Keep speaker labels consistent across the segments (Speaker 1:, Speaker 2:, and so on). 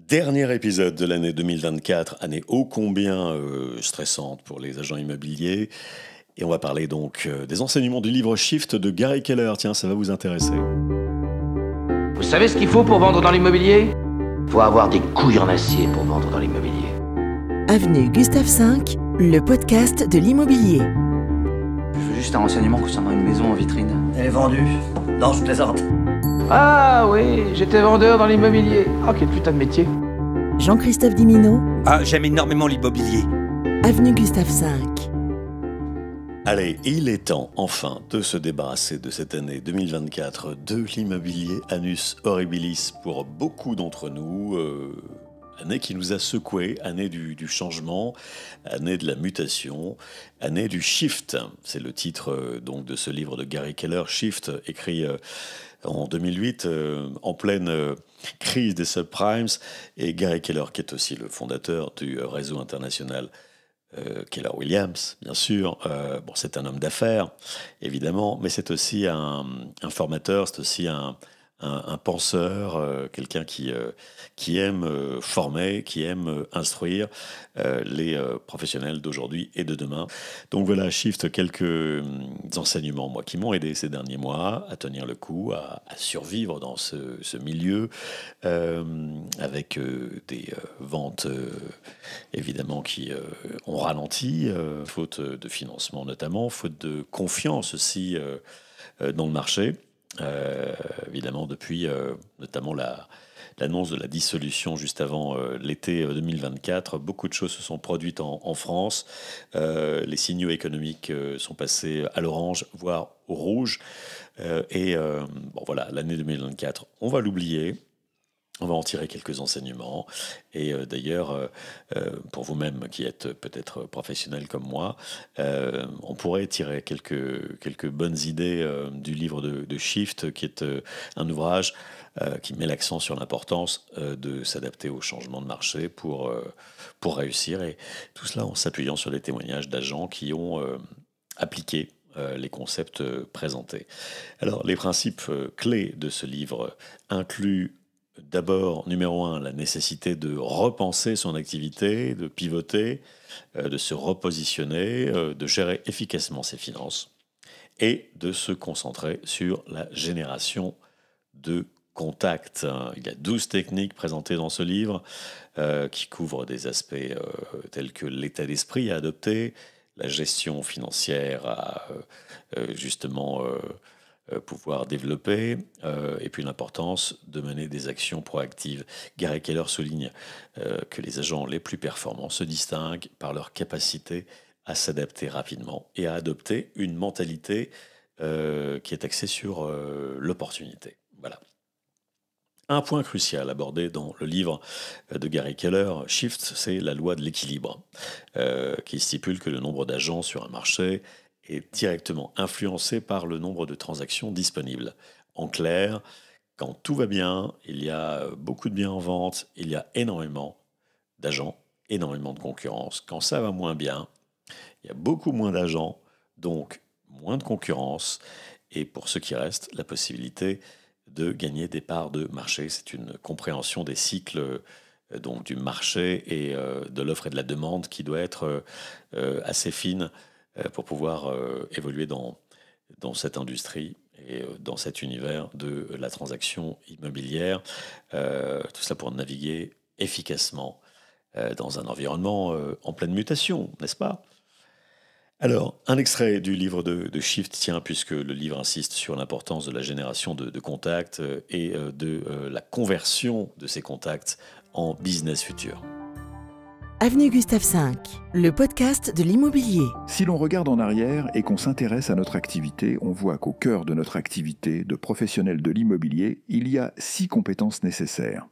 Speaker 1: Dernier épisode de l'année 2024, année ô combien stressante pour les agents immobiliers. Et on va parler donc des enseignements du livre Shift de Gary Keller. Tiens, ça va vous intéresser.
Speaker 2: Vous savez ce qu'il faut pour vendre dans l'immobilier? Faut avoir des couilles en acier pour vendre dans l'immobilier.
Speaker 3: Avenue Gustave V, le podcast de l'immobilier.
Speaker 4: Je veux juste un renseignement concernant une maison en vitrine.
Speaker 5: Elle est vendue. Non, je plaisante.
Speaker 2: Ah oui, j'étais vendeur dans l'immobilier. Oh, quel putain de métier.
Speaker 3: Jean-Christophe Dimino,
Speaker 6: J'aime énormément l'immobilier.
Speaker 3: Avenue Gustave V.
Speaker 1: Allez, il est temps enfin de se débarrasser de cette année 2024 de l'immobilier annus horribilis pour beaucoup d'entre nous. Année qui nous a secoué, année du changement, année de la mutation, année du shift. C'est le titre donc de ce livre de Gary Keller, Shift, écrit en 2008, en pleine crise des subprimes. Et Gary Keller, qui est aussi le fondateur du réseau international Keller Williams, bien sûr. C'est un homme d'affaires, évidemment, mais c'est aussi un formateur, c'est aussi un penseur, quelqu'un qui aime former, qui aime instruire les professionnels d'aujourd'hui et de demain. Donc voilà, Shift, quelques enseignements moi, qui m'ont aidé ces derniers mois à tenir le coup, à survivre dans ce milieu, avec des ventes évidemment qui ont ralenti, faute de financement notamment, faute de confiance aussi dans le marché. Évidemment, depuis notamment l'annonce de la dissolution juste avant l'été 2024, beaucoup de choses se sont produites en France. Les signaux économiques sont passés à l'orange, voire au rouge. Voilà, l'année 2024, on va l'oublier. On va en tirer quelques enseignements. Et d'ailleurs, pour vous-même qui êtes peut-être professionnel comme moi, on pourrait tirer quelques bonnes idées du livre de Shift, qui est un ouvrage qui met l'accent sur l'importance de s'adapter aux changements de marché pour réussir. Et tout cela en s'appuyant sur les témoignages d'agents qui ont appliqué les concepts présentés. Alors, les principes clés de ce livre incluent d'abord, numéro 1, la nécessité de repenser son activité, de pivoter, de se repositionner, de gérer efficacement ses finances et de se concentrer sur la génération de contacts. Il y a 12 techniques présentées dans ce livre qui couvrent des aspects tels que l'état d'esprit à adopter, la gestion financière à pouvoir développer, et puis l'importance de mener des actions proactives. Gary Keller souligne que les agents les plus performants se distinguent par leur capacité à s'adapter rapidement et à adopter une mentalité qui est axée sur l'opportunité. Voilà. Un point crucial abordé dans le livre de Gary Keller, Shift, c'est la loi de l'équilibre, qui stipule que le nombre d'agents sur un marché est directement influencé par le nombre de transactions disponibles. En clair, quand tout va bien, il y a beaucoup de biens en vente, il y a énormément d'agents, énormément de concurrence. Quand ça va moins bien, il y a beaucoup moins d'agents, donc moins de concurrence, et pour ceux qui restent, la possibilité de gagner des parts de marché. C'est une compréhension des cycles donc du marché et de l'offre et de la demande qui doit être assez fine pour pouvoir évoluer dans cette industrie et dans cet univers de la transaction immobilière. Tout cela pour naviguer efficacement dans un environnement en pleine mutation, n'est-ce pas ? Alors, un extrait du livre de Shift, tiens, puisque le livre insiste sur l'importance de la génération de contacts et de la conversion de ces contacts en business futur.
Speaker 3: Avenue Gustave V, le podcast de l'immobilier.
Speaker 7: Si l'on regarde en arrière et qu'on s'intéresse à notre activité, on voit qu'au cœur de notre activité de professionnel de l'immobilier, il y a 6 compétences nécessaires.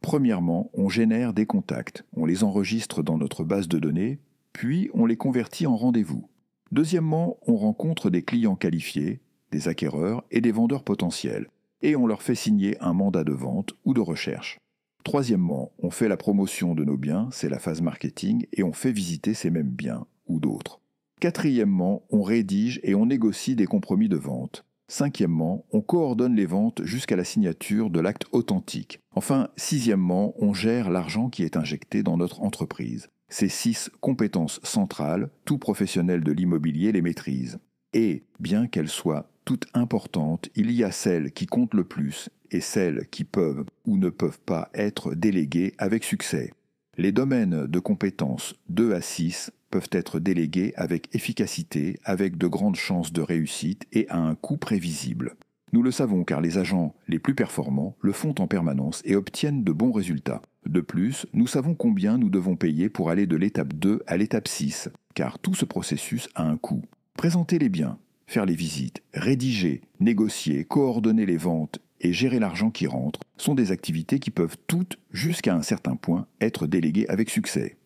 Speaker 7: Premièrement, on génère des contacts, on les enregistre dans notre base de données, puis on les convertit en rendez-vous. Deuxièmement, on rencontre des clients qualifiés, des acquéreurs et des vendeurs potentiels, et on leur fait signer un mandat de vente ou de recherche. Troisièmement, on fait la promotion de nos biens, c'est la phase marketing, et on fait visiter ces mêmes biens ou d'autres. Quatrièmement, on rédige et on négocie des compromis de vente. Cinquièmement, on coordonne les ventes jusqu'à la signature de l'acte authentique. Enfin, sixièmement, on gère l'argent qui est injecté dans notre entreprise. Ces 6 compétences centrales, tout professionnel de l'immobilier les maîtrise. Et, bien qu'elles soient toutes importantes, il y a celles qui comptent le plus et celles qui peuvent ou ne peuvent pas être déléguées avec succès. Les domaines de compétences 2 à 6 peuvent être délégués avec efficacité, avec de grandes chances de réussite et à un coût prévisible. Nous le savons car les agents les plus performants le font en permanence et obtiennent de bons résultats. De plus, nous savons combien nous devons payer pour aller de l'étape 2 à l'étape 6, car tout ce processus a un coût. Présenter les biens, faire les visites, rédiger, négocier, coordonner les ventes et gérer l'argent qui rentre sont des activités qui peuvent toutes, jusqu'à un certain point, être déléguées avec succès.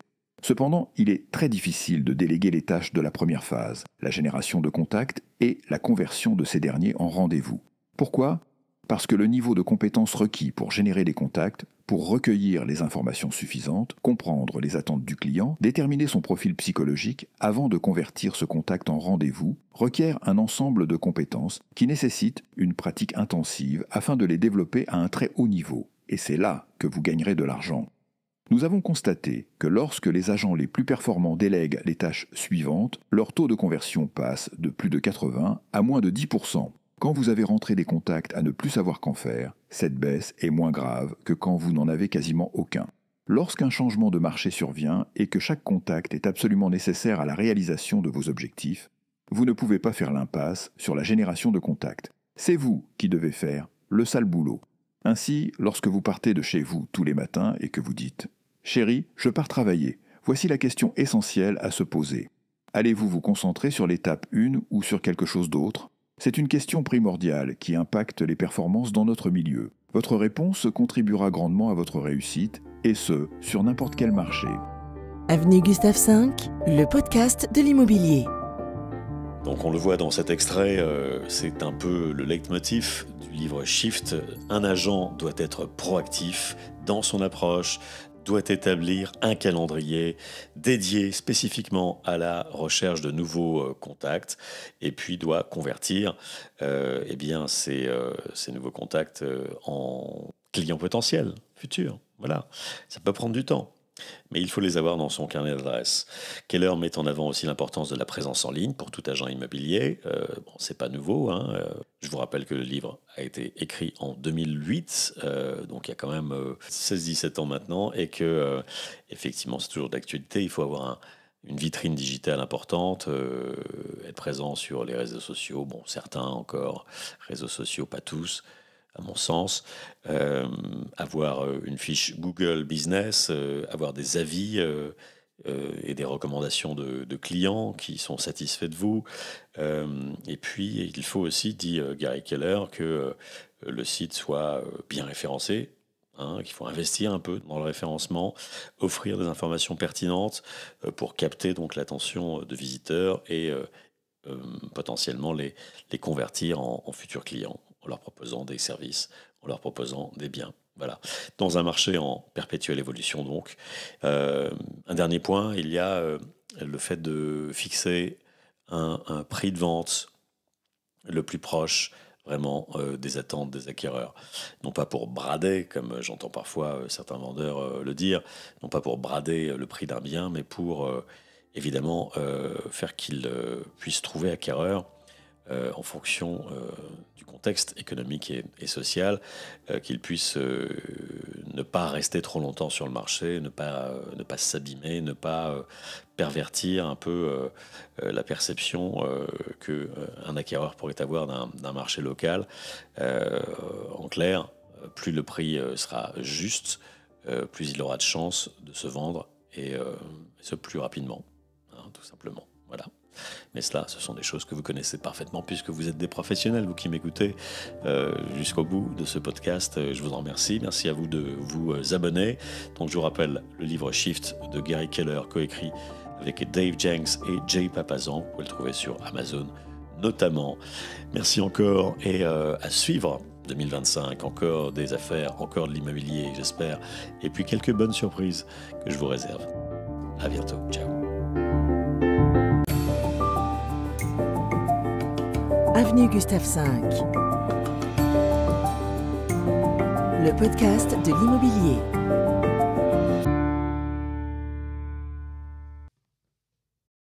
Speaker 7: Cependant, il est très difficile de déléguer les tâches de la première phase, la génération de contacts et la conversion de ces derniers en rendez-vous. Pourquoi ? Parce que le niveau de compétence requis pour générer des contacts, pour recueillir les informations suffisantes, comprendre les attentes du client, déterminer son profil psychologique avant de convertir ce contact en rendez-vous, requiert un ensemble de compétences qui nécessitent une pratique intensive afin de les développer à un très haut niveau. Et c'est là que vous gagnerez de l'argent. Nous avons constaté que lorsque les agents les plus performants délèguent les tâches suivantes, leur taux de conversion passe de plus de 80 à moins de 10%. Quand vous avez rentré des contacts à ne plus savoir qu'en faire, cette baisse est moins grave que quand vous n'en avez quasiment aucun. Lorsqu'un changement de marché survient et que chaque contact est absolument nécessaire à la réalisation de vos objectifs, vous ne pouvez pas faire l'impasse sur la génération de contacts. C'est vous qui devez faire le sale boulot. Ainsi, lorsque vous partez de chez vous tous les matins et que vous dites « Chérie, je pars travailler », voici la question essentielle à se poser. Allez-vous vous concentrer sur l'étape 1 ou sur quelque chose d'autre ? C'est une question primordiale qui impacte les performances dans notre milieu. Votre réponse contribuera grandement à votre réussite, et ce, sur n'importe quel marché.
Speaker 3: Avenue Gustave V, le podcast de l'immobilier.
Speaker 1: Donc on le voit dans cet extrait, c'est un peu le leitmotiv du livre Shift. Un agent doit être proactif dans son approche, doit établir un calendrier dédié spécifiquement à la recherche de nouveaux contacts et puis doit convertir ces nouveaux contacts en clients potentiels futurs. Voilà, ça peut prendre du temps, mais il faut les avoir dans son carnet d'adresses. Keller met en avant aussi l'importance de la présence en ligne pour tout agent immobilier. C'est pas nouveau, hein. Je vous rappelle que le livre a été écrit en 2008, donc il y a quand même 16-17 ans maintenant, et que effectivement c'est toujours d'actualité. Il faut avoir une vitrine digitale importante, être présent sur les réseaux sociaux. Bon, certains encore, réseaux sociaux, pas tous, à mon sens, avoir une fiche Google Business, avoir des avis et des recommandations de clients qui sont satisfaits de vous. Et puis, il faut aussi, dit Gary Keller, que le site soit bien référencé, qu'il faut investir un peu dans le référencement, offrir des informations pertinentes pour capter donc l'attention de visiteurs et potentiellement les convertir en futurs clients, en leur proposant des services, en leur proposant des biens. Voilà. Dans un marché en perpétuelle évolution, donc. Un dernier point, il y a le fait de fixer un prix de vente le plus proche vraiment des attentes des acquéreurs. Non pas pour brader, comme j'entends parfois certains vendeurs le dire, non pas pour brader le prix d'un bien, mais pour évidemment faire qu'ils puissent trouver acquéreur en fonction du contexte économique et social, qu'ils puissent ne pas rester trop longtemps sur le marché, ne pas s'abîmer, ne pas pervertir un peu la perception qu'un acquéreur pourrait avoir d'un marché local. En clair, plus le prix sera juste, plus il aura de chances de se vendre et ce plus rapidement, tout simplement. Voilà. Mais cela, ce sont des choses que vous connaissez parfaitement puisque vous êtes des professionnels, vous qui m'écoutez jusqu'au bout de ce podcast. Je vous en remercie. Merci à vous de vous abonner. Donc je vous rappelle le livre Shift de Gary Keller, coécrit avec Dave Jenks et Jay Papasan. Vous pouvez le trouver sur Amazon notamment. Merci encore et à suivre 2025. Encore des affaires, encore de l'immobilier, j'espère. Et puis quelques bonnes surprises que je vous réserve. À bientôt. Ciao.
Speaker 3: avenue Gustave V. Le podcast de l'immobilier.